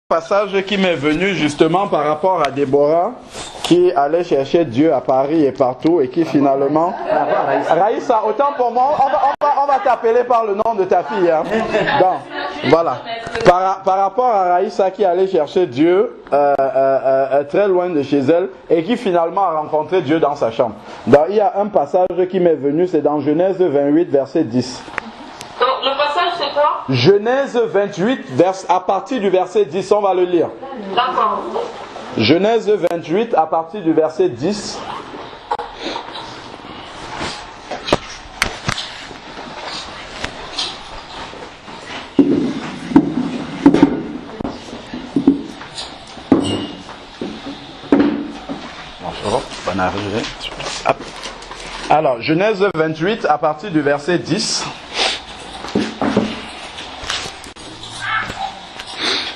Passage qui m'est venu justement par rapport à Déborah qui allait chercher Dieu à Paris et partout et qui finalement... Raïssa, autant pour moi, on va t'appeler par le nom de ta fille. Hein. Donc, voilà. Par rapport à Raïssa qui allait chercher Dieu très loin de chez elle et qui finalement a rencontré Dieu dans sa chambre. Donc, il y a un passage qui m'est venu, c'est dans Genèse 28, verset 10. Donc, le passage, c'est quoi? Genèse 28, à partir du verset 10, on va le lire. D'accord. Genèse 28, à partir du verset 10. Alors, Genèse 28, à partir du verset 10.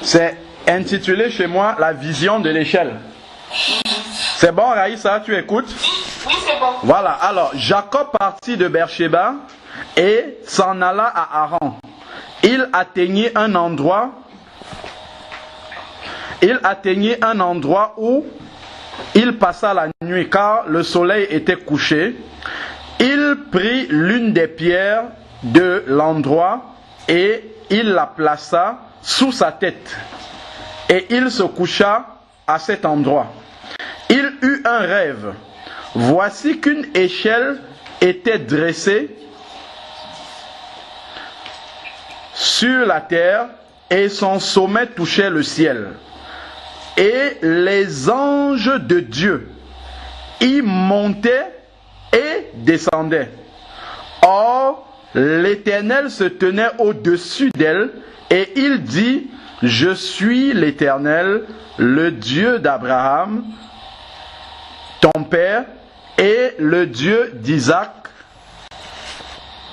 C'est intitulé chez moi la vision de l'échelle. C'est bon, Raïssa, tu écoutes? Oui, c'est bon. Voilà, alors Jacob partit de Beersheba et s'en alla à Haran. Il atteignit un endroit où il passa la nuit car le soleil était couché. Il prit l'une des pierres de l'endroit et il la plaça sous sa tête, et il se coucha à cet endroit. Il eut un rêve. Voici qu'une échelle était dressée sur la terre, et son sommet touchait le ciel. Et les anges de Dieu y montaient et descendaient. Or, l'Éternel se tenait au-dessus d'elle, et il dit: je suis l'Éternel, le Dieu d'Abraham, ton père, et le Dieu d'Isaac.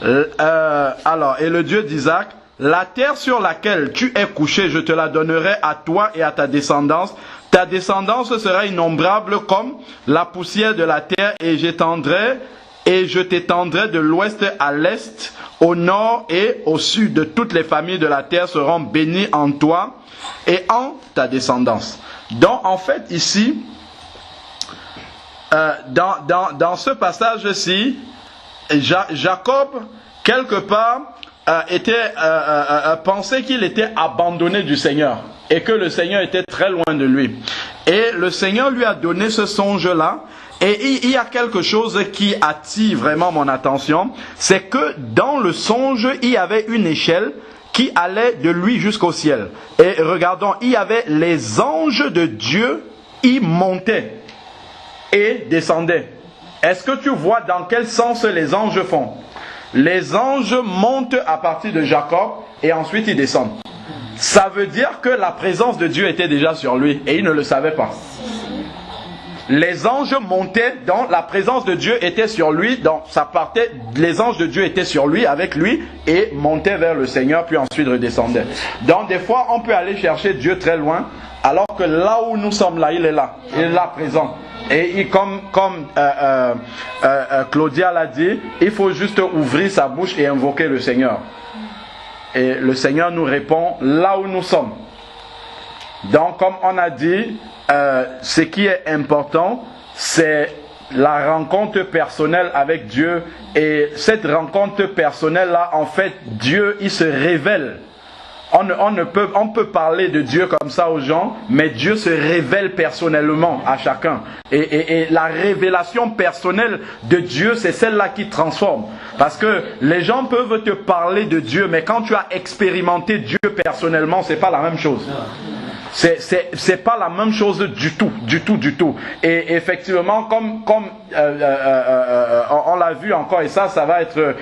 Et le Dieu d'Isaac, la terre sur laquelle tu es couché, je te la donnerai à toi et à ta descendance. Ta descendance sera innombrable comme la poussière de la terre, et je t'étendrai de l'ouest à l'est, au nord et au sud. De toutes les familles de la terre seront bénies en toi et en ta descendance. Donc en fait ici, dans ce passage-ci, Jacob quelque part pensait qu'il était abandonné du Seigneur et que le Seigneur était très loin de lui. Et le Seigneur lui a donné ce songe-là. Et il y a quelque chose qui attire vraiment mon attention, c'est que dans le songe, il y avait une échelle qui allait de lui jusqu'au ciel. Et regardons, il y avait les anges de Dieu, ils montaient et descendaient. Est-ce que tu vois dans quel sens les anges font? Les anges montent à partir de Jacob et ensuite ils descendent. Ça veut dire que la présence de Dieu était déjà sur lui et il ne le savait pas. Les anges montaient, donc la présence de Dieu était sur lui, donc ça partait, les anges de Dieu étaient sur lui, avec lui, et montaient vers le Seigneur, puis ensuite redescendaient. Donc des fois, on peut aller chercher Dieu très loin, alors que là où nous sommes là, il est là présent. Et comme Claudia l'a dit, il faut juste ouvrir sa bouche et invoquer le Seigneur. Et le Seigneur nous répond là où nous sommes. Donc comme on a dit, ce qui est important, c'est la rencontre personnelle avec Dieu. Et cette rencontre personnelle-là, en fait, Dieu, il se révèle. On peut parler de Dieu comme ça aux gens, mais Dieu se révèle personnellement à chacun. Et la révélation personnelle de Dieu, c'est celle-là qui transforme. Parce que les gens peuvent te parler de Dieu, mais quand tu as expérimenté Dieu personnellement, c'est pas la même chose. C'est pas la même chose du tout. Et effectivement, comme on l'a vu encore, et ça va être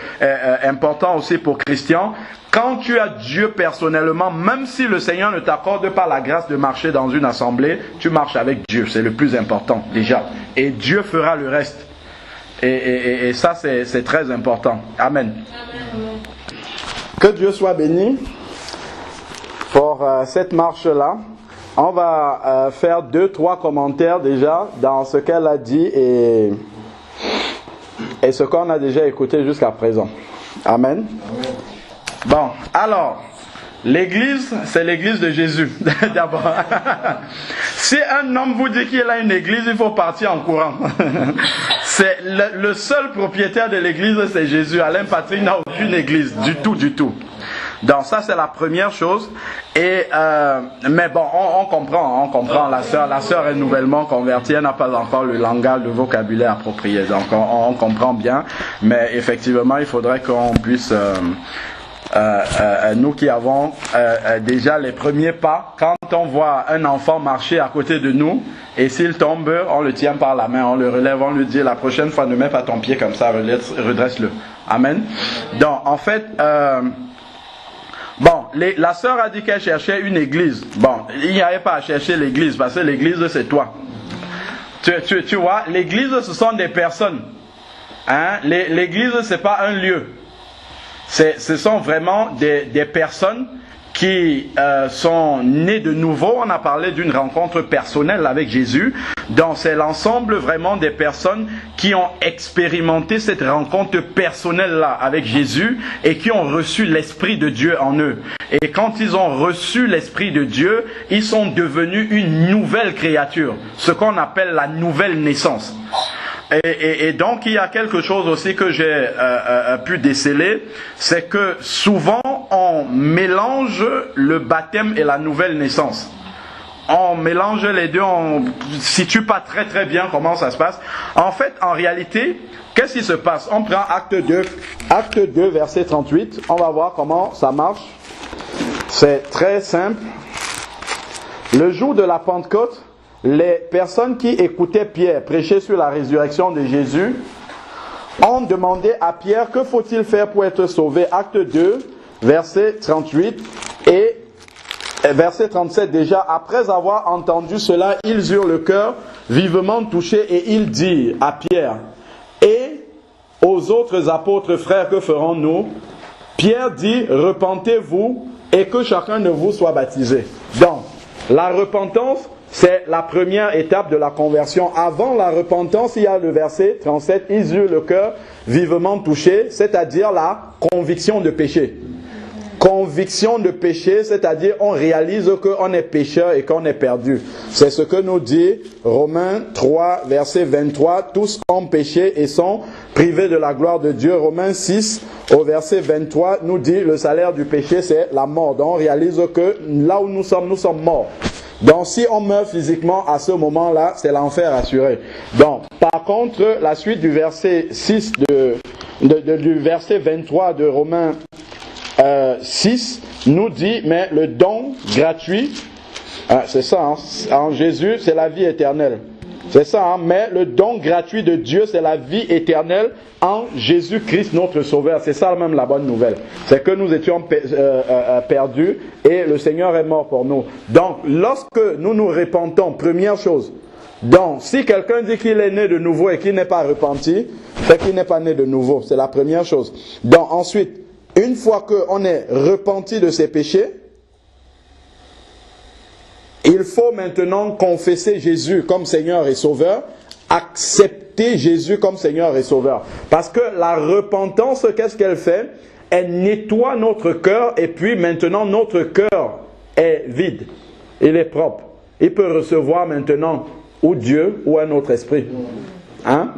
important aussi pour Christian, quand tu as Dieu personnellement, même si le Seigneur ne t'accorde pas la grâce de marcher dans une assemblée, tu marches avec Dieu, c'est le plus important déjà. Et Dieu fera le reste. Et ça, c'est très important. Amen. Que Dieu soit béni pour cette marche-là. On va faire 2-3 commentaires déjà dans ce qu'elle a dit et ce qu'on a déjà écouté jusqu'à présent. Amen. Bon, alors, L'église, c'est l'église de Jésus, d'abord. Si un homme vous dit qu'il a une église, il faut partir en courant. C'est le seul propriétaire de l'église, c'est Jésus. Alain Patrick n'a aucune église, du tout, du tout. Donc ça, c'est la première chose. Et mais bon, on comprend. La sœur est nouvellement convertie, elle n'a pas encore le langage, le vocabulaire approprié. Donc on comprend bien. Mais effectivement, il faudrait qu'on puisse... nous qui avons déjà les premiers pas, quand on voit un enfant marcher à côté de nous, et s'il tombe, on le tient par la main, on le relève, on lui dit la prochaine fois ne mets pas ton pied comme ça, redresse-le. Amen. Donc en fait, la sœur a dit qu'elle cherchait une église. Bon, il n'y avait pas à chercher l'église, parce que l'église c'est toi. Tu vois, l'église ce sont des personnes. Hein? L'église c'est pas un lieu. Ce sont vraiment des personnes qui sont nées de nouveau. On a parlé d'une rencontre personnelle avec Jésus. Donc c'est l'ensemble vraiment des personnes qui ont expérimenté cette rencontre personnelle-là avec Jésus et qui ont reçu l'Esprit de Dieu en eux. Et quand ils ont reçu l'Esprit de Dieu, ils sont devenus une nouvelle créature, ce qu'on appelle la nouvelle naissance. Et donc il y a quelque chose aussi que j'ai pu déceler, c'est que souvent on mélange le baptême et la nouvelle naissance. On mélange les deux, on ne situe pas très très bien comment ça se passe. En fait, en réalité, qu'est-ce qui se passe? On prend Acte 2, verset 38, on va voir comment ça marche. C'est très simple. Le jour de la Pentecôte, les personnes qui écoutaient Pierre prêcher sur la résurrection de Jésus ont demandé à Pierre que faut-il faire pour être sauvé. Acte 2, verset 38 et verset 37 déjà. Après avoir entendu cela, ils eurent le cœur vivement touché et ils dirent à Pierre et aux autres apôtres, frères, que ferons-nous? Pierre dit, repentez-vous et que chacun de vous soit baptisé. Donc, la repentance, c'est la première étape de la conversion. Avant la repentance, il y a le verset 37, ils eurent le cœur vivement touché, c'est-à-dire la conviction de péché. Conviction de péché, c'est-à-dire on réalise qu'on est pécheur et qu'on est perdu. C'est ce que nous dit Romains 3, verset 23, tous ont péché et sont privés de la gloire de Dieu. Romains 6, au verset 23, nous dit le salaire du péché, c'est la mort. Donc on réalise que là où nous sommes morts. Donc si on meurt physiquement à ce moment-là, c'est l'enfer assuré. Donc par contre, la suite du verset 6 du verset 23 de Romains 6 nous dit, mais le don gratuit, c'est ça, hein, en Jésus, c'est la vie éternelle. C'est ça, hein, mais le don gratuit de Dieu, c'est la vie éternelle en Jésus-Christ, notre Sauveur. C'est ça même la bonne nouvelle. C'est que nous étions perdus et le Seigneur est mort pour nous. Donc, lorsque nous nous repentons, première chose, donc, si quelqu'un dit qu'il est né de nouveau et qu'il n'est pas repenti, c'est qu'il n'est pas né de nouveau. C'est la première chose. Donc, ensuite, une fois qu'on est repenti de ses péchés, il faut maintenant confesser Jésus comme Seigneur et Sauveur, accepter Jésus comme Seigneur et Sauveur. Parce que la repentance, qu'est-ce qu'elle fait? Elle nettoie notre cœur et puis maintenant notre cœur est vide. Il est propre. Il peut recevoir maintenant ou Dieu ou un autre esprit. Hein?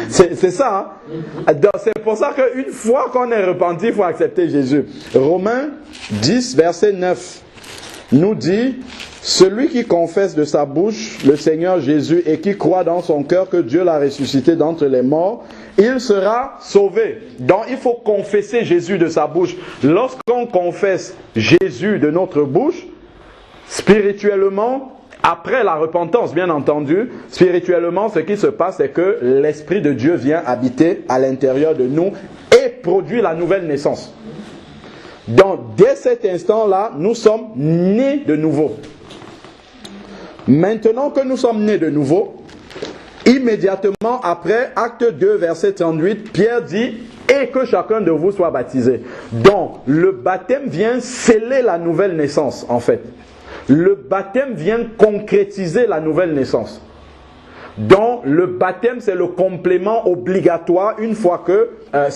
C'est ça. Hein? C'est pour ça qu'une fois qu'on est repenti, il faut accepter Jésus. Romains 10, verset 9 nous dit, celui qui confesse de sa bouche le Seigneur Jésus et qui croit dans son cœur que Dieu l'a ressuscité d'entre les morts, il sera sauvé. Donc il faut confesser Jésus de sa bouche. Lorsqu'on confesse Jésus de notre bouche, spirituellement, après la repentance, bien entendu, spirituellement, ce qui se passe, c'est que l'Esprit de Dieu vient habiter à l'intérieur de nous et produit la nouvelle naissance. Donc, dès cet instant-là, nous sommes nés de nouveau. Maintenant que nous sommes nés de nouveau, immédiatement après, acte 2, verset 38, Pierre dit « Et que chacun de vous soit baptisé ». Donc, le baptême vient sceller la nouvelle naissance, en fait. Le baptême vient concrétiser la nouvelle naissance. dont le baptême c'est le complément obligatoire une fois que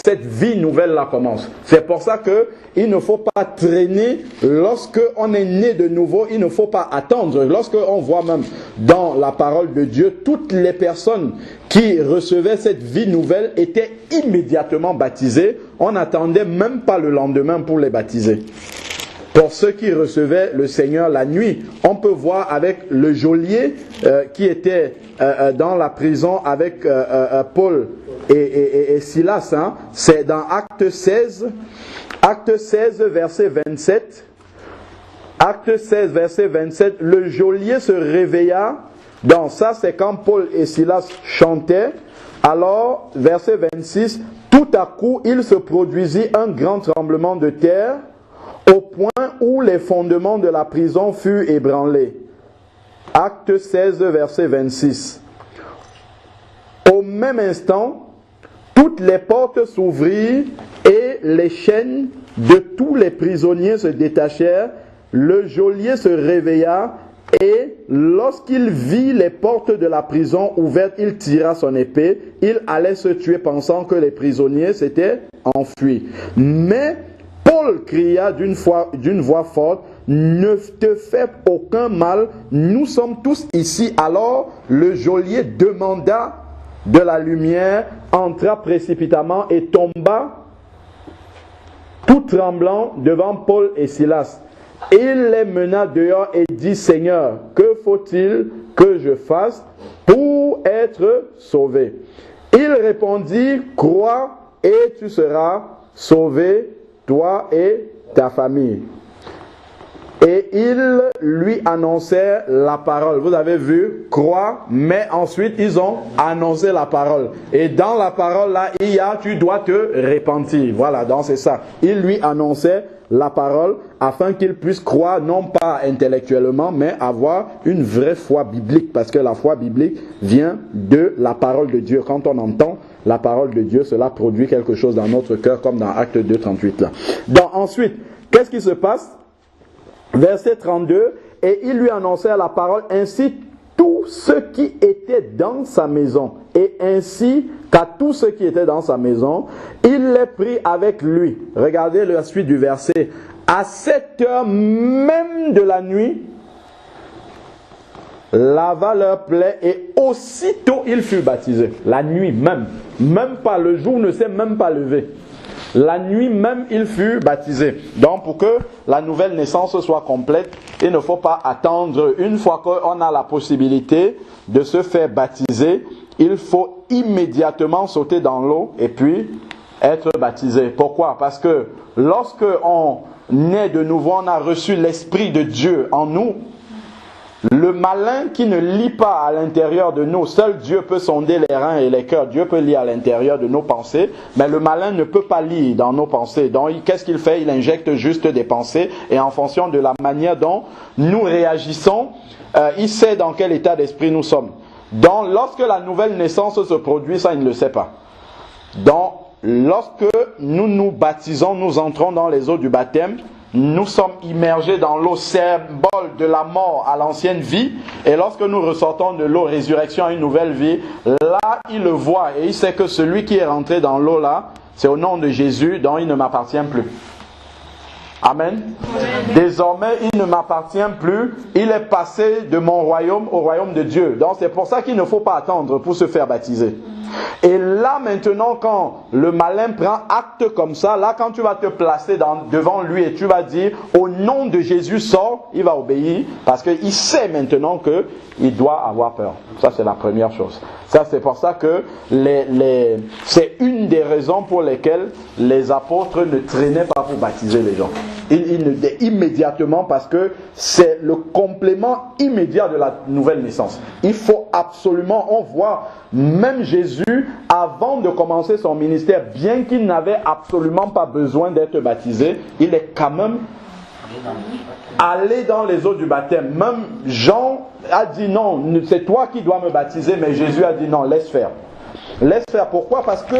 cette vie nouvelle là commence. C'est pour ça que il ne faut pas traîner lorsque on est né de nouveau, il ne faut pas attendre. Lorsque on voit même dans la parole de Dieu, toutes les personnes qui recevaient cette vie nouvelle étaient immédiatement baptisées. On n'attendait même pas le lendemain pour les baptiser. Pour ceux qui recevaient le Seigneur la nuit, on peut voir avec le geôlier qui était dans la prison avec Paul et Silas. Hein. C'est dans Acte 16, verset 27. Acte 16, verset 27, le geôlier se réveilla. Donc ça, c'est quand Paul et Silas chantaient. Alors, verset 26, tout à coup, il se produisit un grand tremblement de terre, au point où les fondements de la prison furent ébranlés. Acte 16, verset 26. Au même instant, toutes les portes s'ouvrirent et les chaînes de tous les prisonniers se détachèrent. Le geôlier se réveilla et lorsqu'il vit les portes de la prison ouvertes, il tira son épée. Il allait se tuer pensant que les prisonniers s'étaient enfuis. Mais Paul cria d'une voix forte, « Ne te fais aucun mal, nous sommes tous ici. » Alors le geôlier demanda de la lumière, entra précipitamment et tomba tout tremblant devant Paul et Silas. Il les mena dehors et dit, « Seigneur, que faut-il que je fasse pour être sauvé ?» Il répondit, « Crois et tu seras sauvé, toi et ta famille. » Et ils lui annoncèrent la parole. Vous avez vu, croire, mais ensuite ils ont annoncé la parole. Et dans la parole là, il y a, tu dois te repentir. Voilà, donc c'est ça. Ils lui annonçaient la parole afin qu'il puisse croire, non pas intellectuellement, mais avoir une vraie foi biblique. Parce que la foi biblique vient de la parole de Dieu. Quand on entend la parole de Dieu, cela produit quelque chose dans notre cœur, comme dans Acte 2, 38 là. Donc ensuite, qu'est-ce qui se passe? Verset 32, et il lui annonçait la parole, ainsi tous ceux qui étaient dans sa maison, et ainsi qu'à tous ceux qui étaient dans sa maison, il les prit avec lui. Regardez la suite du verset. À 7 heures même de la nuit, lava leur plaie et aussitôt il fut baptisé. La nuit même. Même pas, le jour ne s'est même pas levé. La nuit même, il fut baptisé. Donc, pour que la nouvelle naissance soit complète, il ne faut pas attendre. Une fois qu'on a la possibilité de se faire baptiser, il faut immédiatement sauter dans l'eau et puis être baptisé. Pourquoi? Parce que lorsque on naît de nouveau, on a reçu l'Esprit de Dieu en nous. Le malin qui ne lit pas à l'intérieur de nous, seul Dieu peut sonder les reins et les cœurs. Dieu peut lire à l'intérieur de nos pensées, mais le malin ne peut pas lire dans nos pensées. Donc, qu'est-ce qu'il fait? Il injecte juste des pensées et en fonction de la manière dont nous réagissons, il sait dans quel état d'esprit nous sommes. Donc, lorsque la nouvelle naissance se produit, ça, il ne le sait pas. Donc, lorsque nous nous baptisons, nous entrons dans les eaux du baptême, nous sommes immergés dans l'eau, symbole de la mort à l'ancienne vie. Et lorsque nous ressortons de l'eau, résurrection à une nouvelle vie, là, il le voit et il sait que celui qui est rentré dans l'eau là, c'est au nom de Jésus, dont il ne m'appartient plus. Amen. Désormais, il ne m'appartient plus. Il est passé de mon royaume au royaume de Dieu. Donc, c'est pour ça qu'il ne faut pas attendre pour se faire baptiser. Et là, maintenant, quand le malin prend acte comme ça, là, quand tu vas te placer devant lui et tu vas dire, au nom de Jésus, sors, il va obéir parce qu'il sait maintenant qu'il doit avoir peur. Ça, c'est la première chose. Ça, c'est pour ça que c'est une des raisons pour lesquelles les apôtres ne traînaient pas pour baptiser les gens. Immédiatement, parce que c'est le complément immédiat de la nouvelle naissance. Il faut absolument, on voit même Jésus, avant de commencer son ministère, bien qu'il n'avait absolument pas besoin d'être baptisé, il est quand même allé dans les eaux du baptême. Même Jean a dit non, c'est toi qui dois me baptiser, mais Jésus a dit non, laisse faire. Laisse faire. Pourquoi? Parce que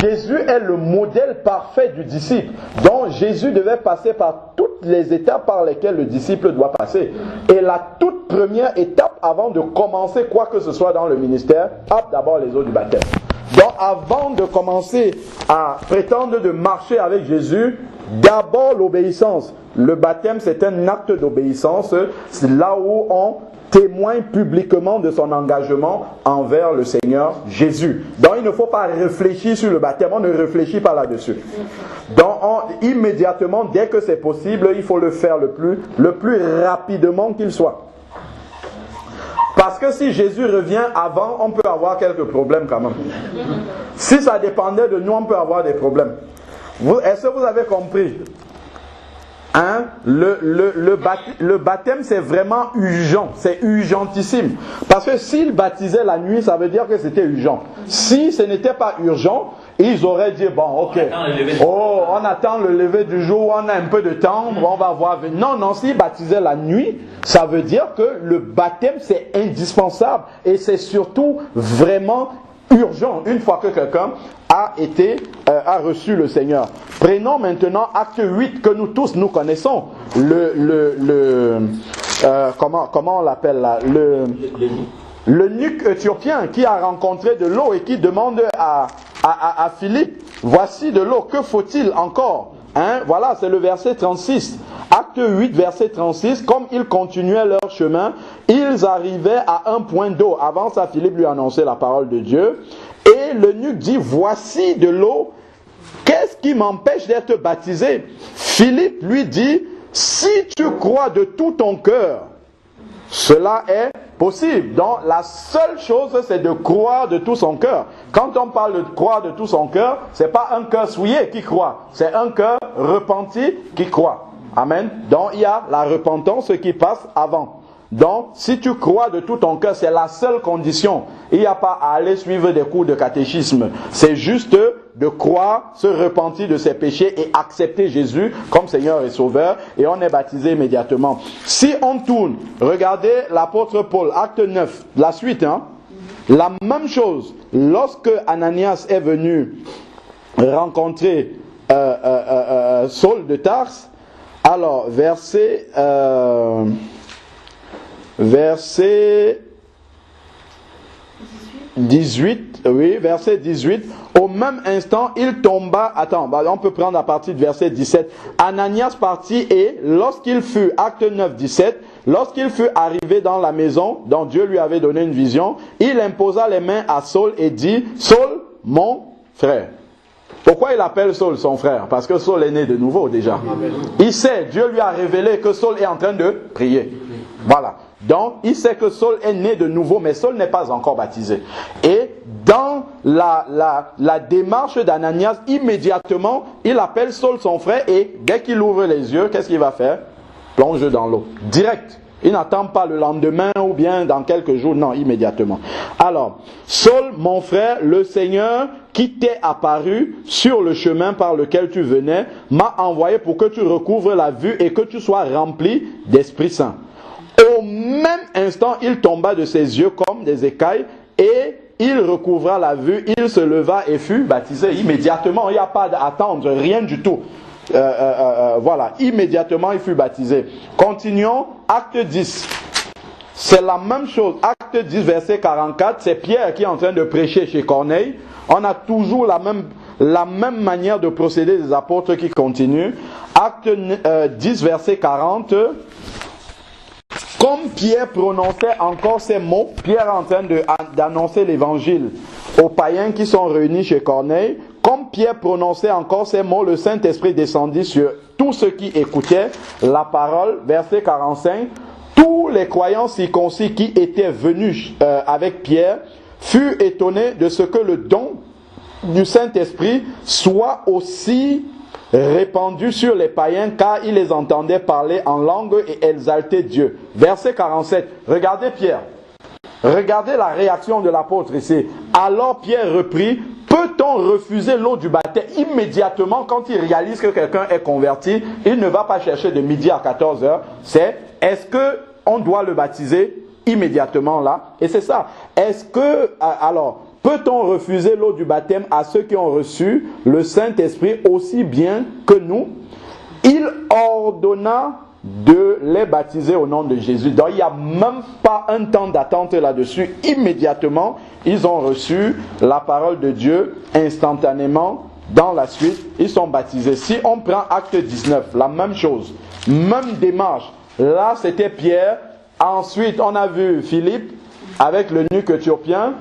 Jésus est le modèle parfait du disciple. Donc Jésus devait passer par toutes les étapes par lesquelles le disciple doit passer. Et la toute toute première étape avant de commencer quoi que ce soit dans le ministère, d'abord les eaux du baptême. Donc avant de commencer à prétendre de marcher avec Jésus, d'abord l'obéissance. Le baptême, c'est un acte d'obéissance. C'est là où on témoigne publiquement de son engagement envers le Seigneur Jésus. Donc il ne faut pas réfléchir sur le baptême, on ne réfléchit pas là-dessus. Donc immédiatement, dès que c'est possible, il faut le faire le plus rapidement qu'il soit. Parce que si Jésus revient avant, on peut avoir quelques problèmes quand même. Si ça dépendait de nous, on peut avoir des problèmes. Est-ce que vous avez compris? Le baptême, c'est vraiment urgent, c'est urgentissime. Parce que s'ils baptisaient la nuit, ça veut dire que c'était urgent. Si ce n'était pas urgent, ils auraient dit, bon, ok, on attend le lever du jour, on a un peu de temps, on va voir. Non, s'ils baptisaient la nuit, ça veut dire que le baptême, c'est indispensable. Et c'est surtout vraiment urgent, une fois que quelqu'un a reçu le Seigneur. Prenons maintenant acte 8 que nous tous nous connaissons. Comment on l'appelle là? L'eunuque éthiopien qui a rencontré de l'eau et qui demande à Philippe, voici de l'eau, que faut-il encore? Voilà, c'est le verset 36. Acte 8, verset 36. Comme ils continuaient leur chemin, ils arrivaient à un point d'eau. Avant ça, Philippe lui annonçait la parole de Dieu. Et l'eunuque dit, voici de l'eau, qu'est-ce qui m'empêche d'être baptisé? Philippe lui dit, si tu crois de tout ton cœur, cela est possible. Donc la seule chose, c'est de croire de tout son cœur. Quand on parle de croire de tout son cœur, c'est pas un cœur souillé qui croit, c'est un cœur repenti qui croit. Amen. Donc il y a la repentance qui passe avant. Donc, si tu crois de tout ton cœur, c'est la seule condition. Il n'y a pas à aller suivre des cours de catéchisme. C'est juste de croire, se repentir de ses péchés et accepter Jésus comme Seigneur et Sauveur. Et on est baptisé immédiatement. Si on tourne, regardez l'apôtre Paul, acte 9, la suite. La même chose, lorsque Ananias est venu rencontrer Saul de Tarse, alors verset 18, oui, verset 18. Au même instant, il tomba. On peut prendre à partir du verset 17. Ananias partit et lorsqu'il fut, acte 9, 17, lorsqu'il fut arrivé dans la maison dont Dieu lui avait donné une vision, il imposa les mains à Saul et dit, Saul, mon frère. Pourquoi il appelle Saul son frère? Parce que Saul est né de nouveau déjà. Il sait, Dieu lui a révélé que Saul est en train de prier. Voilà. Donc, il sait que Saul est né de nouveau, mais Saul n'est pas encore baptisé. Et dans la démarche d'Ananias, immédiatement, il appelle Saul son frère et dès qu'il ouvre les yeux, qu'est-ce qu'il va faire? Plonge dans l'eau. Direct. Il n'attend pas le lendemain ou bien dans quelques jours. Non, immédiatement. Alors, Saul, mon frère, le Seigneur qui t'est apparu sur le chemin par lequel tu venais, m'a envoyé pour que tu recouvres la vue et que tu sois rempli d'Esprit Saint. Au même instant, il tomba de ses yeux comme des écailles et il recouvra la vue, il se leva et fut baptisé immédiatement. Il n'y a pas d'attendre, rien du tout. Voilà, immédiatement il fut baptisé. Continuons, acte 10. C'est la même chose. Acte 10, verset 44, c'est Pierre qui est en train de prêcher chez Corneille. On a toujours la même manière de procéder des apôtres qui continuent. Acte 10, verset 40. Comme Pierre prononçait encore ces mots, Pierre est en train d'annoncer l'évangile aux païens qui sont réunis chez Corneille. Comme Pierre prononçait encore ces mots, le Saint-Esprit descendit sur tous ceux qui écoutaient la parole. Verset 45. Tous les croyants circoncis qui étaient venus avec Pierre furent étonnés de ce que le don du Saint-Esprit soit aussi répandu sur les païens, car ils les entendaient parler en langue et exalter Dieu. Verset 47. Regardez Pierre. Regardez la réaction de l'apôtre ici. Alors Pierre reprit, peut-on refuser l'eau du baptême? Immédiatement, quand il réalise que quelqu'un est converti, il ne va pas chercher de midi à 14h. C'est, est-ce que on doit le baptiser immédiatement là? Et c'est ça. Est-ce que, alors, peut-on refuser l'eau du baptême à ceux qui ont reçu le Saint-Esprit aussi bien que nous? Il ordonna de les baptiser au nom de Jésus. Donc il n'y a même pas un temps d'attente là-dessus. Immédiatement, ils ont reçu la parole de Dieu instantanément. Dans la suite, ils sont baptisés. Si on prend Acte 19, la même chose, même démarche. Là, c'était Pierre. Ensuite, on a vu Philippe avec l'eunuque éthiopien.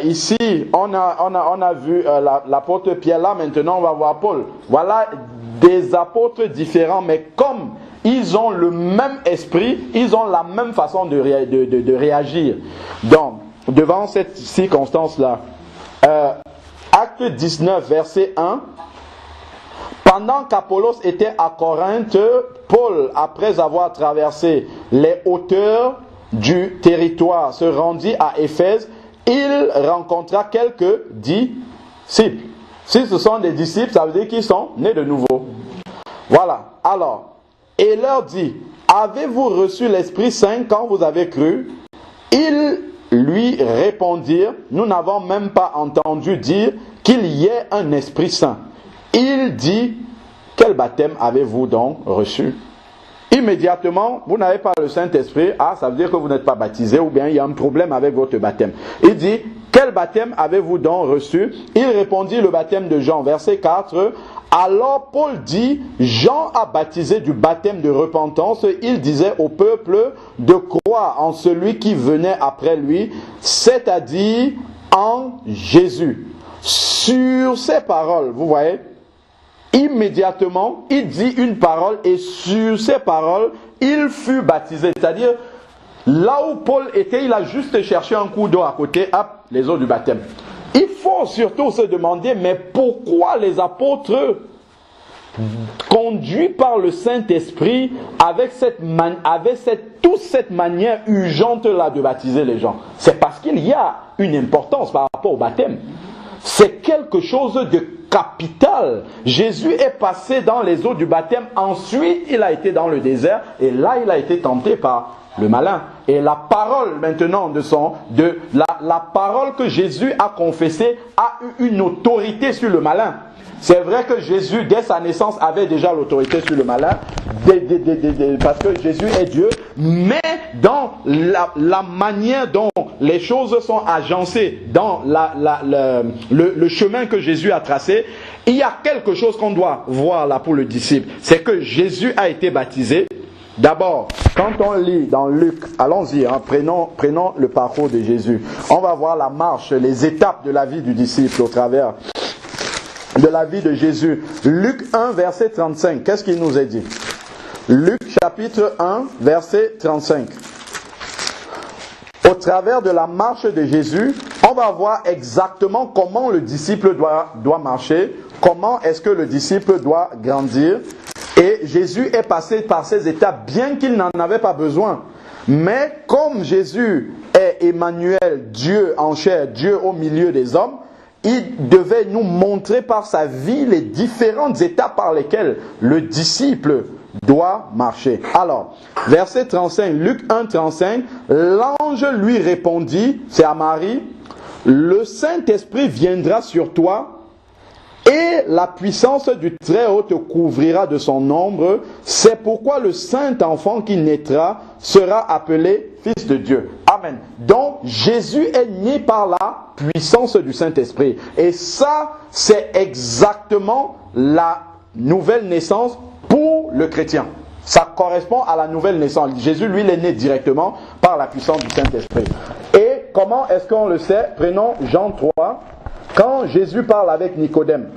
Ici, on a vu l'apôtre Pierre. Là, maintenant, on va voir Paul. Voilà des apôtres différents, mais comme ils ont le même esprit, ils ont la même façon de réagir. Donc, devant cette circonstance-là, Acte 19, verset 1. Pendant qu'Apollos était à Corinthe, Paul, après avoir traversé les hauteurs du territoire, se rendit à Éphèse. Il rencontra quelques disciples. Si ce sont des disciples, ça veut dire qu'ils sont nés de nouveau. Voilà. Alors, et leur dit, avez-vous reçu l'Esprit Saint quand vous avez cru? Ils lui répondirent, nous n'avons même pas entendu dire qu'il y ait un Esprit Saint. Il dit, quel baptême avez-vous donc reçu? Immédiatement, vous n'avez pas le Saint-Esprit, ça veut dire que vous n'êtes pas baptisé, ou bien il y a un problème avec votre baptême. Il dit, quel baptême avez-vous donc reçu? Il répondit, le baptême de Jean, verset 4. Alors Paul dit, Jean a baptisé du baptême de repentance. Il disait au peuple de croire en celui qui venait après lui, c'est-à-dire en Jésus. Sur ces paroles, vous voyez, immédiatement, il dit une parole et sur ces paroles, il fut baptisé. C'est-à-dire, là où Paul était, il a juste cherché un coup d'eau à côté, hop, les eaux du baptême. Il faut surtout se demander, mais pourquoi les apôtres, conduits par le Saint-Esprit, avec cette manière urgente-là de baptiser les gens? C'est parce qu'il y a une importance par rapport au baptême. C'est quelque chose de capital. Jésus est passé dans les eaux du baptême, ensuite il a été dans le désert, et là il a été tenté par le malin. Et la parole maintenant la parole que Jésus a confessée a eu une autorité sur le malin. C'est vrai que Jésus, dès sa naissance, avait déjà l'autorité sur le malin, parce que Jésus est Dieu, mais dans la manière dont les choses sont agencées, dans le chemin que Jésus a tracé, il y a quelque chose qu'on doit voir là pour le disciple. C'est que Jésus a été baptisé. D'abord, quand on lit dans Luc, allons-y, prenons le parcours de Jésus. On va voir la marche, les étapes de la vie du disciple au travers de la vie de Jésus. Luc 1, verset 35. Qu'est-ce qu'il nous est dit? Luc chapitre 1, verset 35. Au travers de la marche de Jésus, on va voir exactement comment le disciple doit marcher, comment est-ce que le disciple doit grandir. Et Jésus est passé par ces étapes, bien qu'il n'en avait pas besoin. Mais comme Jésus est Emmanuel, Dieu en chair, Dieu au milieu des hommes, il devait nous montrer par sa vie les différentes étapes par lesquelles le disciple doit marcher. Alors, verset 35, Luc 1, 35, l'ange lui répondit, c'est à Marie, le Saint-Esprit viendra sur toi et la puissance du Très-Haut te couvrira de son ombre. C'est pourquoi le saint enfant qui naîtra sera appelé Fils de Dieu. Amen. Donc, Jésus est né par la puissance du Saint-Esprit. Et ça, c'est exactement la nouvelle naissance pour le chrétien. Ça correspond à la nouvelle naissance. Jésus, lui, il est né directement par la puissance du Saint-Esprit. Et comment est-ce qu'on le sait? Prenons Jean 3. Quand Jésus parle avec Nicodème,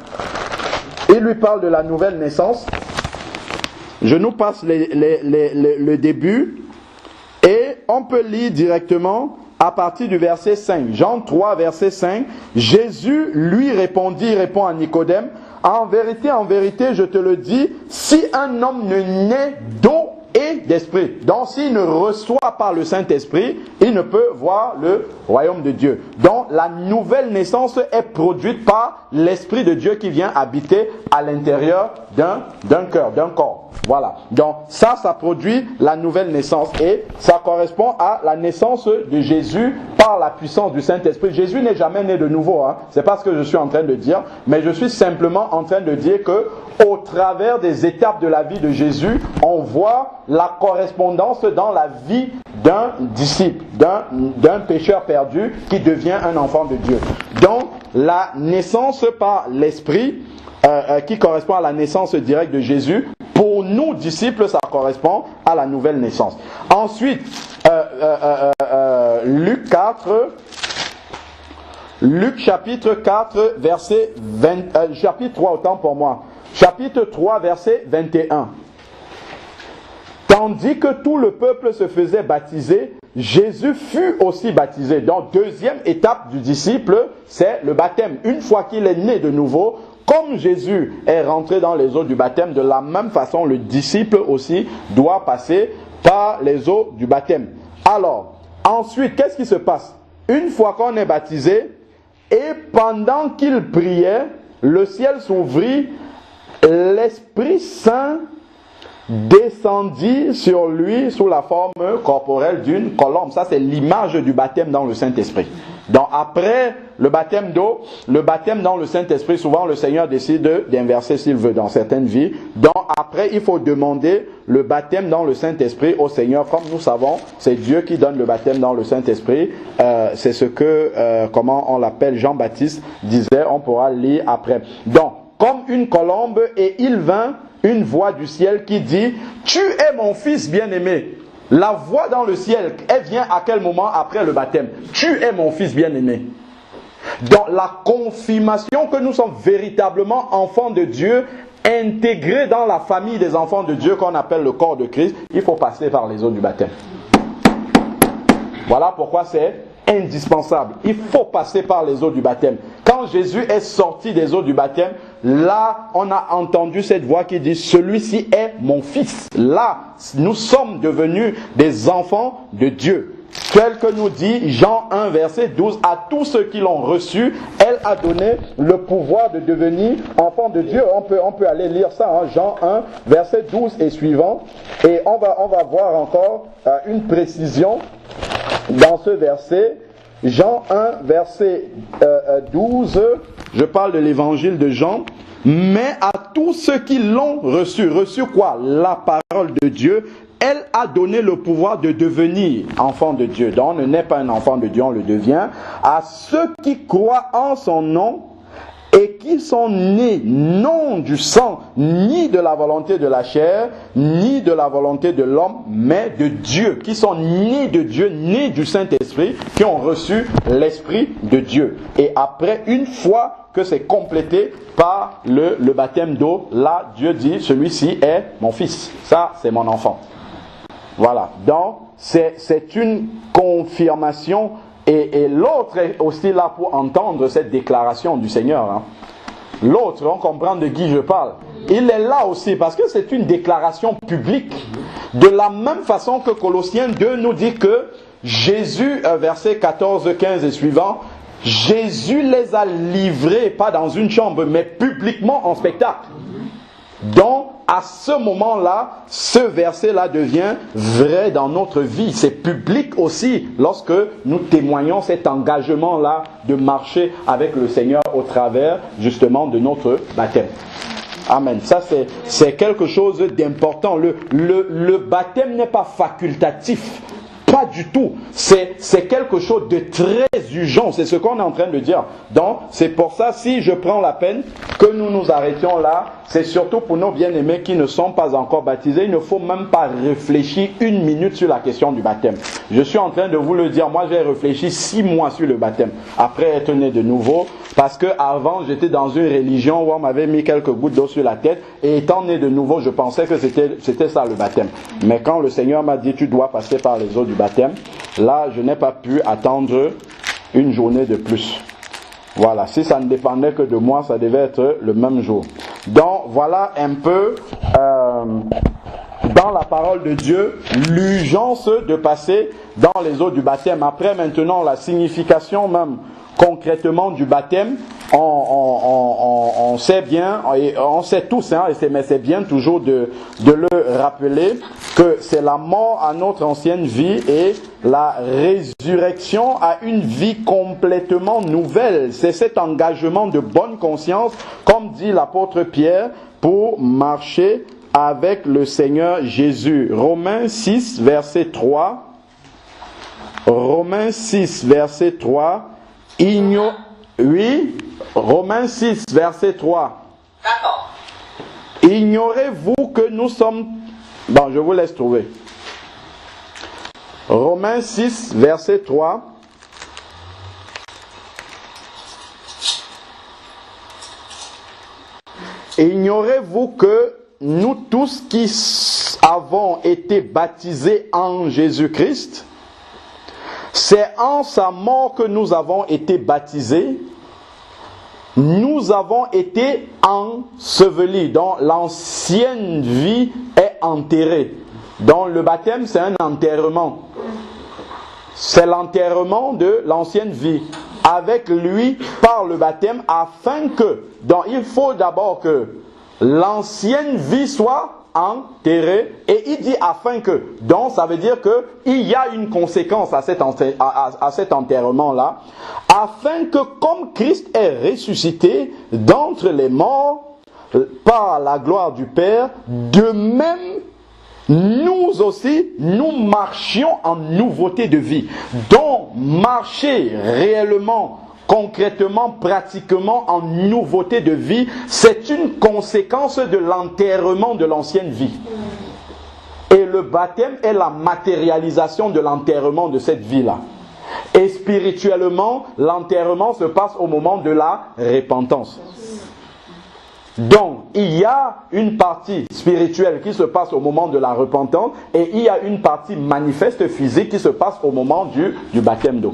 il lui parle de la nouvelle naissance. Je nous passe le début et on peut lire directement à partir du verset 5. Jean 3, verset 5. Jésus lui répondit, répond à Nicodème, en vérité, je te le dis, si un homme ne naît d'eau et d'esprit, donc s'il ne reçoit pas le Saint-Esprit, il ne peut voir le royaume de Dieu. Donc la nouvelle naissance est produite par l'Esprit de Dieu qui vient habiter à l'intérieur d'un cœur, d'un corps. Voilà. Donc ça produit la nouvelle naissance et ça correspond à la naissance de Jésus par la puissance du Saint-Esprit. Jésus n'est jamais né de nouveau, hein. C'est pas ce que je suis en train de dire, mais je suis simplement en train de dire que au travers des étapes de la vie de Jésus, on voit la correspondance dans la vie d'un disciple, d'un pécheur perdu qui devient un enfant de Dieu. Donc la naissance par l'Esprit qui correspond à la naissance directe de Jésus, pour nous disciples, ça correspond à la nouvelle naissance. Ensuite, Luc chapitre 4, verset 20, chapitre 3, autant pour moi. Chapitre 3, verset 21. Tandis que tout le peuple se faisait baptiser, Jésus fut aussi baptisé. Donc, deuxième étape du disciple, c'est le baptême. Une fois qu'il est né de nouveau, comme Jésus est rentré dans les eaux du baptême, de la même façon, le disciple aussi doit passer par les eaux du baptême. Alors, ensuite, qu'est-ce qui se passe? Une fois qu'on est baptisé, et pendant qu'il priait, le ciel s'ouvrit, l'Esprit Saint descendit sur lui sous la forme corporelle d'une colombe. Ça, c'est l'image du baptême dans le Saint-Esprit. Donc, après le baptême d'eau, le baptême dans le Saint-Esprit, souvent le Seigneur décide d'inverser s'il veut dans certaines vies. Donc, après, il faut demander le baptême dans le Saint-Esprit au Seigneur. Comme nous savons, c'est Dieu qui donne le baptême dans le Saint-Esprit. C'est ce que, comment on l'appelle, Jean-Baptiste disait, on pourra lire après. Donc, comme une colombe, et il vint une voix du ciel qui dit « Tu es mon fils bien-aimé ». La voix dans le ciel, elle vient à quel moment après le baptême? « Tu es mon fils bien-aimé ». Donc la confirmation que nous sommes véritablement enfants de Dieu, intégrés dans la famille des enfants de Dieu qu'on appelle le corps de Christ, il faut passer par les eaux du baptême. Voilà pourquoi c'est indispensable. Il faut passer par les eaux du baptême. Quand Jésus est sorti des eaux du baptême, là, on a entendu cette voix qui dit « Celui-ci est mon fils ». Là, nous sommes devenus des enfants de Dieu. Tel que nous dit Jean 1, verset 12, « À tous ceux qui l'ont reçu, elle a donné le pouvoir de devenir enfants de Dieu ». On peut aller lire ça, hein, Jean 1, verset 12 et suivant. Et on va voir encore une précision dans ce verset. Jean 1, verset 12, je parle de l'évangile de Jean. « Mais à tous ceux qui l'ont reçu » quoi? La parole de Dieu. Elle a donné le pouvoir de devenir enfant de Dieu. Donc on ne naît pas un enfant de Dieu, on le devient. À ceux qui croient en son nom et qui sont nés non du sang, ni de la volonté de la chair, ni de la volonté de l'homme, mais de Dieu. Qui sont nés de Dieu, nés du Saint-Esprit, qui ont reçu l'Esprit de Dieu. Et après, une fois que c'est complété par le baptême d'eau, là, Dieu dit, celui-ci est mon fils. Ça, c'est mon enfant. Voilà, donc c'est une confirmation et l'autre est aussi là pour entendre cette déclaration du Seigneur. Hein. L'autre, on comprend de qui je parle. Il est là aussi parce que c'est une déclaration publique. De la même façon que Colossiens 2 nous dit que Jésus, verset 14, 15 et suivant, Jésus les a livrés, pas dans une chambre, mais publiquement en spectacle. Donc, à ce moment-là, ce verset-là devient vrai dans notre vie. C'est public aussi lorsque nous témoignons cet engagement-là de marcher avec le Seigneur au travers justement de notre baptême. Amen. Ça, c'est quelque chose d'important. Le baptême n'est pas facultatif. Pas du tout. C'est quelque chose de très urgent. C'est ce qu'on est en train de dire. Donc, c'est pour ça, si je prends la peine que nous nous arrêtions là, c'est surtout pour nos bien-aimés qui ne sont pas encore baptisés. Il ne faut même pas réfléchir une minute sur la question du baptême. Je suis en train de vous le dire. Moi, j'ai réfléchi 6 mois sur le baptême. Après être né de nouveau. Parce que avant, j'étais dans une religion où on m'avait mis quelques gouttes d'eau sur la tête. Et étant né de nouveau, je pensais que c'était ça le baptême. Mais quand le Seigneur m'a dit, tu dois passer par les eaux du baptême, là, je n'ai pas pu attendre une journée de plus. Voilà, si ça ne dépendait que de moi, ça devait être le même jour. Donc, voilà un peu, dans la parole de Dieu, l'urgence de passer dans les eaux du baptême. Après, maintenant, la signification même, concrètement, du baptême, on sait bien, et on sait tous, hein, mais c'est bien toujours de le rappeler, que c'est la mort à notre ancienne vie et la résurrection à une vie complètement nouvelle. C'est cet engagement de bonne conscience, comme dit l'apôtre Pierre, pour marcher avec le Seigneur Jésus. Romains 6, verset 3. Romains 6, verset 3. Oui, Romains 6, verset 3. D'accord. Ignorez-vous que nous sommes... Bon, je vous laisse trouver. Romains 6, verset 3. Ignorez-vous que nous tous qui avons été baptisés en Jésus-Christ, c'est en sa mort que nous avons été baptisés, nous avons été ensevelis, donc l'ancienne vie est enterrée. Donc le baptême, c'est un enterrement. C'est l'enterrement de l'ancienne vie avec lui par le baptême, afin que, donc il faut d'abord que l'ancienne vie soit enterré, et il dit afin que, donc ça veut dire que il y a une conséquence à cet enterrement là, afin que comme Christ est ressuscité d'entre les morts par la gloire du Père, de même nous aussi nous marchions en nouveauté de vie. Donc marcher réellement, concrètement, pratiquement en nouveauté de vie, c'est une conséquence de l'enterrement de l'ancienne vie. Et le baptême est la matérialisation de l'enterrement de cette vie-là. Et spirituellement, l'enterrement se passe au moment de la repentance. Donc, il y a une partie spirituelle qui se passe au moment de la repentance, et il y a une partie manifeste physique qui se passe au moment du baptême d'eau.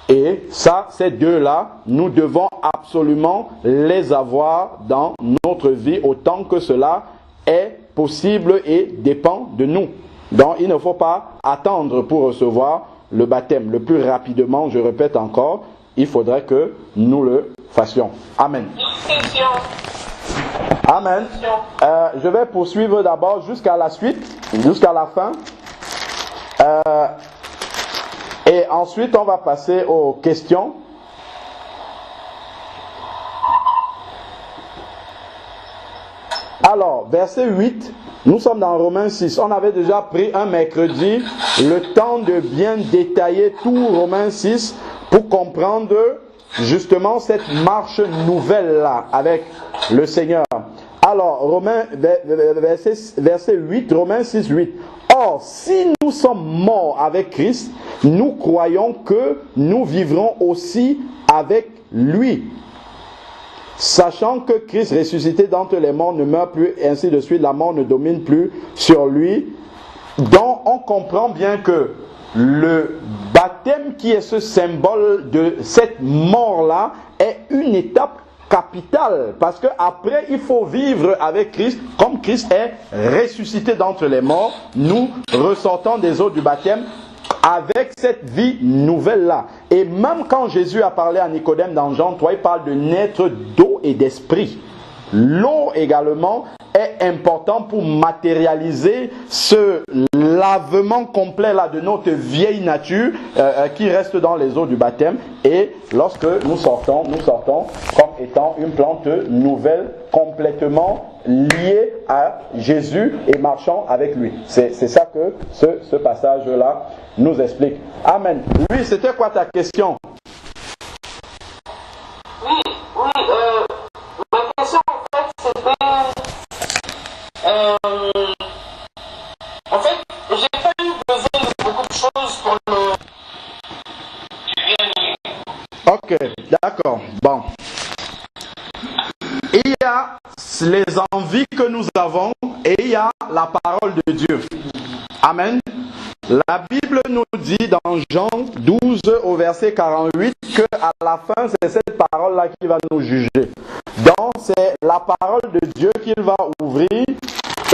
Et ça, ces deux-là, nous devons absolument les avoir dans notre vie autant que cela est possible et dépend de nous. Donc, il ne faut pas attendre pour recevoir le baptême. Le plus rapidement, je répète encore, il faudrait que nous le fassions. Amen. Amen. Je vais poursuivre d'abord jusqu'à la suite, jusqu'à la fin. Et ensuite, on va passer aux questions. Alors, verset 8, nous sommes dans Romains 6. On avait déjà pris un mercredi le temps de bien détailler tout Romains 6 pour comprendre justement cette marche nouvelle-là avec le Seigneur. Alors, verset 8, Romains 6, 8. Or, si nous sommes morts avec Christ, nous croyons que nous vivrons aussi avec lui. Sachant que Christ ressuscité d'entre les morts ne meurt plus, et ainsi de suite, la mort ne domine plus sur lui. Donc, on comprend bien que le baptême qui est ce symbole de cette mort-là est une étape capitale, parce que après il faut vivre avec Christ, comme Christ est ressuscité d'entre les morts, nous ressortons des eaux du baptême avec cette vie nouvelle-là. Et même quand Jésus a parlé à Nicodème dans Jean 3, il parle de naître d'eau et d'esprit. L'eau également est important pour matérialiser ce lavement complet là de notre vieille nature qui reste dans les eaux du baptême, et lorsque nous sortons comme étant une plante nouvelle complètement liée à Jésus et marchant avec lui. C'est ça que ce passage là nous explique. Amen. Oui, c'était quoi ta question? Ma question en fait c'était en fait j'ai pas eu besoin de beaucoup de choses pour le Ok, d'accord. Bon. Il y a les envies que nous avons et il y a la parole de Dieu. Amen. La Bible nous dit dans Jean 12 au verset 48 que à la fin c'est cette parole-là qui va nous juger. Donc c'est la parole de Dieu qu'il va ouvrir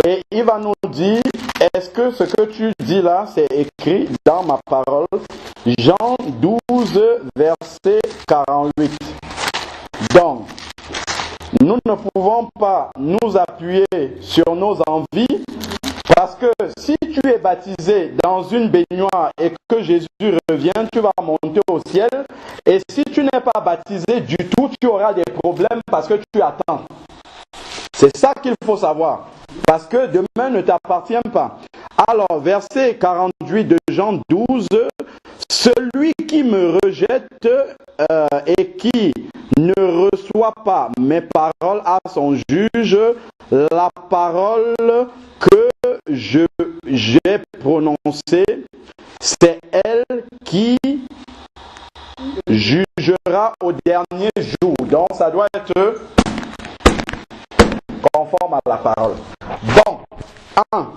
et il va nous dire, est-ce que ce que tu dis là c'est écrit dans ma parole? Jean 12 verset 48. Donc, nous ne pouvons pas nous appuyer sur nos envies, parce que si tu es baptisé dans une baignoire et que Jésus revient, tu vas monter au ciel. Et si tu n'es pas baptisé du tout, tu auras des problèmes parce que tu attends. C'est ça qu'il faut savoir. Parce que demain ne t'appartient pas. Alors, verset 48 de Jean 12, celui qui me rejette et qui ne reçoit pas mes paroles à son juge, la parole que j'ai prononcée, c'est elle qui jugera au dernier jour. Donc, ça doit être conforme à la parole. Bon, 1.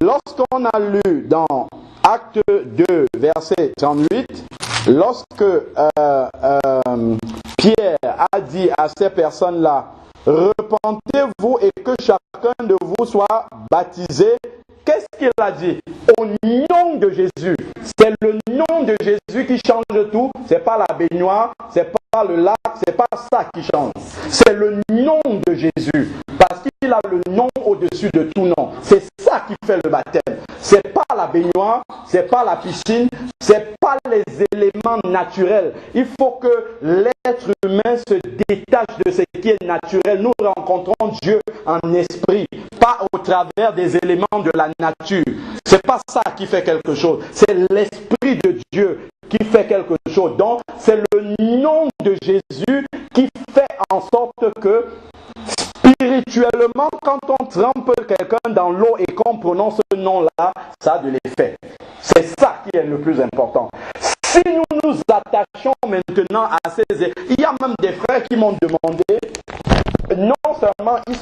Lorsqu'on a lu dans Acte 2, verset 38, lorsque Pierre a dit à ces personnes-là, repentez-vous et que chacun de vous soit baptisé, qu'est-ce qu'il a dit? Au nom de Jésus. C'est le nom de Jésus qui change tout. C'est pas la baignoire, c'est pas le lac, c'est pas ça qui change. C'est le nom de Jésus. Parce qu'il a le nom au-dessus de tout nom. C'est ça qui fait le baptême. C'est pas la baignoire, c'est pas la piscine, c'est pas les éléments naturels. Il faut que l'être humain se détache de ce qui est naturel. Nous rencontrons Dieu en esprit, pas au travers des éléments de la nature. C'est pas ça qui fait quelque chose. C'est l'esprit de Dieu qui fait quelque chose. Donc, c'est le nom de Jésus qui fait en sorte que spirituellement, quand on trempe quelqu'un dans l'eau et qu'on prononce ce nom-là, ça a de l'effet. C'est ça qui est le plus important. Si nous nous attachons maintenant à ces... Il y a même des frères qui m'ont demandé, non seulement ils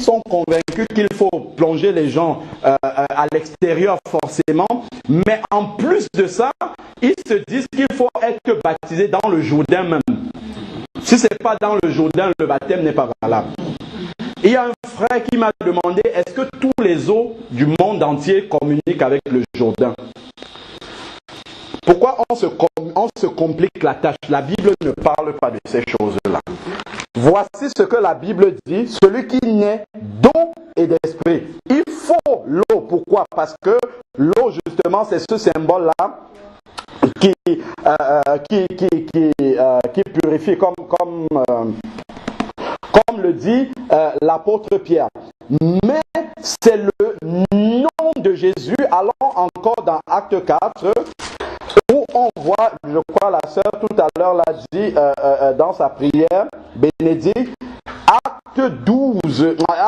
sont convaincus qu'il faut plonger les gens à l'extérieur forcément, mais en plus de ça, ils se disent qu'il faut être baptisé dans le Jourdain même. Si ce n'est pas dans le Jourdain, le baptême n'est pas valable. Il y a un frère qui m'a demandé, est-ce que tous les eaux du monde entier communiquent avec le Jourdain? Pourquoi on se complique la tâche? La Bible ne parle pas de ces choses-là. Voici ce que la Bible dit, celui qui naît d'eau et d'esprit. Il faut l'eau. Pourquoi? Parce que l'eau, justement, c'est ce symbole-là qui purifie, comme le dit l'apôtre Pierre. Mais c'est le nom de Jésus. Allons encore dans Acte 4, où on voit, je crois la sœur tout à l'heure l'a dit dans sa prière, Bénédicte,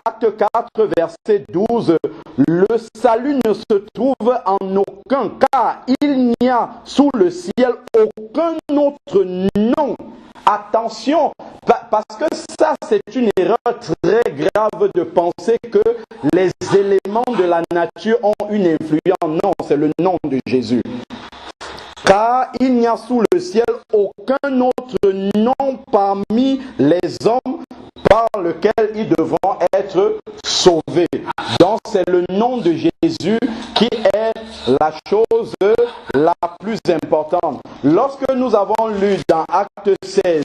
Acte 4, verset 12, le salut ne se trouve en aucun, car il n'y a sous le ciel aucun autre nom. Attention, parce que ça c'est une erreur très grave de penser que les éléments de la nature ont une influence. Non, c'est le nom de Jésus. Car il n'y a sous le ciel aucun autre nom parmi les hommes par lequel ils devront être sauvés. Donc c'est le nom de Jésus qui est la chose la plus importante. Lorsque nous avons lu dans Acte 16,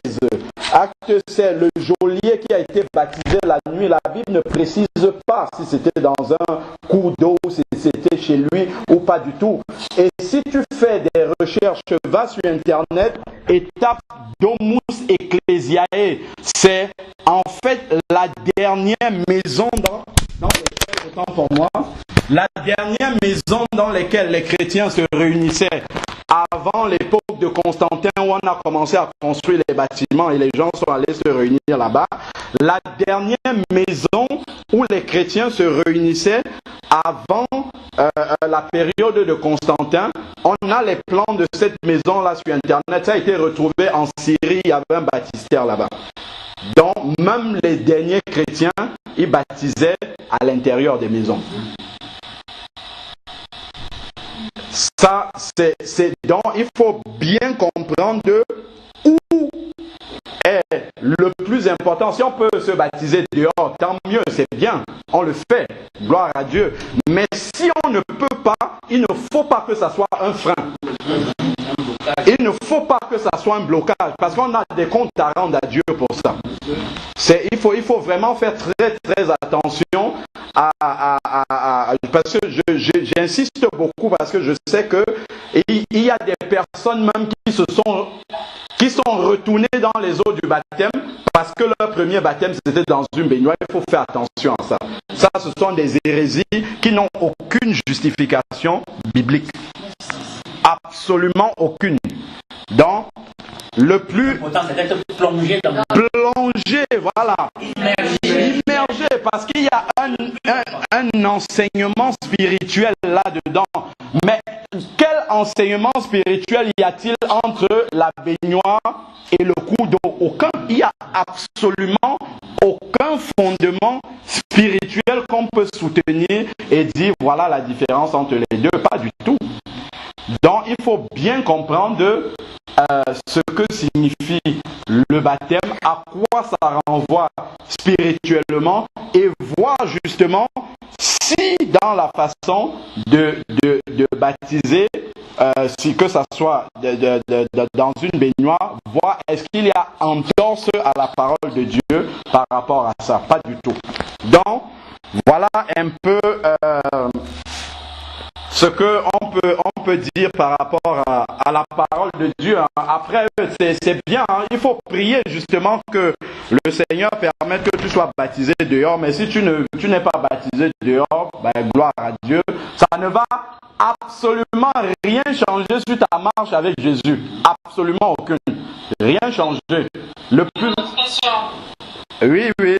le geôlier qui a été baptisé la nuit, la Bible ne précise pas si c'était dans un cours d'eau, si c'était chez lui ou pas du tout. Et si tu fais des recherches, va sur Internet et tape Domus Ecclesiae. C'est en fait la dernière maison autant pour moi, la dernière maison dans laquelle les chrétiens se réunissaient avant l'époque de Constantin, où on a commencé à construire les bâtiments et les gens sont allés se réunir là-bas. La dernière maison où les chrétiens se réunissaient avant la période de Constantin, on a les plans de cette maison-là sur Internet. Ça a été retrouvé en Syrie, il y avait un baptistère là-bas. Donc, même les derniers chrétiens, ils baptisaient à l'intérieur des maisons. Ça, c'est donc, il faut bien comprendre où est le plus important. Si on peut se baptiser dehors, tant mieux, c'est bien, on le fait, gloire à Dieu. Mais si on ne peut pas, il ne faut pas que ça soit un frein. Il ne faut pas que ça soit un blocage parce qu'on a des comptes à rendre à Dieu pour ça. Il faut vraiment faire très très attention parce que j'insiste beaucoup parce que je sais que il y a des personnes même qui sont retournées dans les eaux du baptême parce que leur premier baptême c'était dans une baignoire. Il faut faire attention à ça. Ça, ce sont des hérésies qui n'ont aucune justification biblique. Absolument aucune. Donc, le plus plongé, voilà, immergé, parce qu'il y a un enseignement spirituel là-dedans. Mais quel enseignement spirituel y a-t-il entre la baignoire et le coup d'eau? Aucun. Il n'y a absolument aucun fondement spirituel qu'on peut soutenir et dire voilà la différence entre les deux. Pas du tout. Donc il faut bien comprendre ce que signifie le baptême, à quoi ça renvoie spirituellement et voir justement si dans la façon de baptiser, si que ça soit dans une baignoire, voir est-ce qu'il y a entorse à la parole de Dieu par rapport à ça. Pas du tout. Donc voilà un peu ce qu'on peut dire par rapport à la parole de Dieu. Après, c'est bien, hein. Il faut prier justement que le Seigneur permette que tu sois baptisé dehors. Mais si tu n'es pas baptisé dehors, ben, gloire à Dieu. Ça ne va absolument rien changer sur ta marche avec Jésus. Absolument aucune. Rien changer. Le plus... Oui, oui.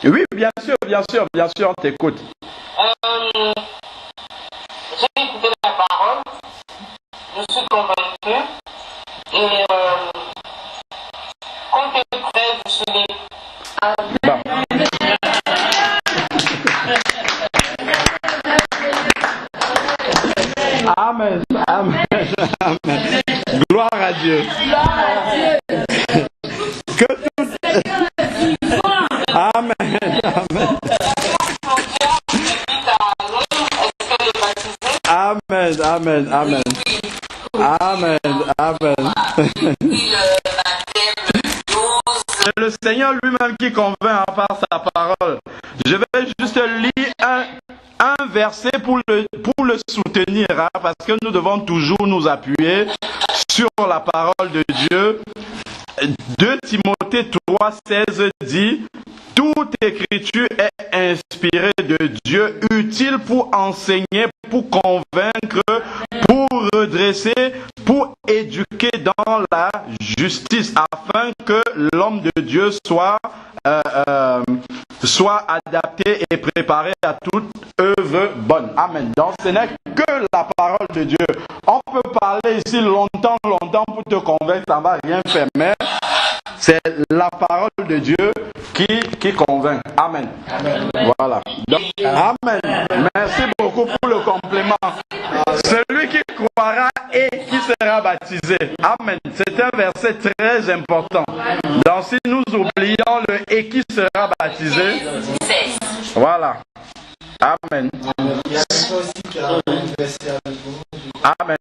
Oui, bien sûr, on t'écoute. J'ai écouté la parole, je suis convaincu, et quand tu es prêt, je suis libre. Bon. Amen, amen, amen. Gloire à Dieu. Que tout... Amen, amen. Amen, amen, amen. Amen, amen. C'est le Seigneur lui-même qui convainc par sa parole. Je vais juste lire un verset pour le soutenir, hein, parce que nous devons toujours nous appuyer sur la parole de Dieu. 2 Timothée 3,16 dit: toute écriture est inspirée de Dieu, utile pour enseigner, pour convaincre, pour redresser, pour éduquer dans la justice, afin que l'homme de Dieu soit adapté et préparé à toute œuvre bonne. Amen. Donc ce n'est que la parole de Dieu. On peut parler ici longtemps pour te convaincre, ça ne va rien faire, mais c'est la parole de Dieu qui convainc. Amen. Amen. Voilà. Donc, amen. Merci beaucoup pour le complément. Celui qui croira et qui sera baptisé. Amen. C'est un verset très important. Donc si nous oublions le et qui sera baptisé, voilà. Amen. Amen.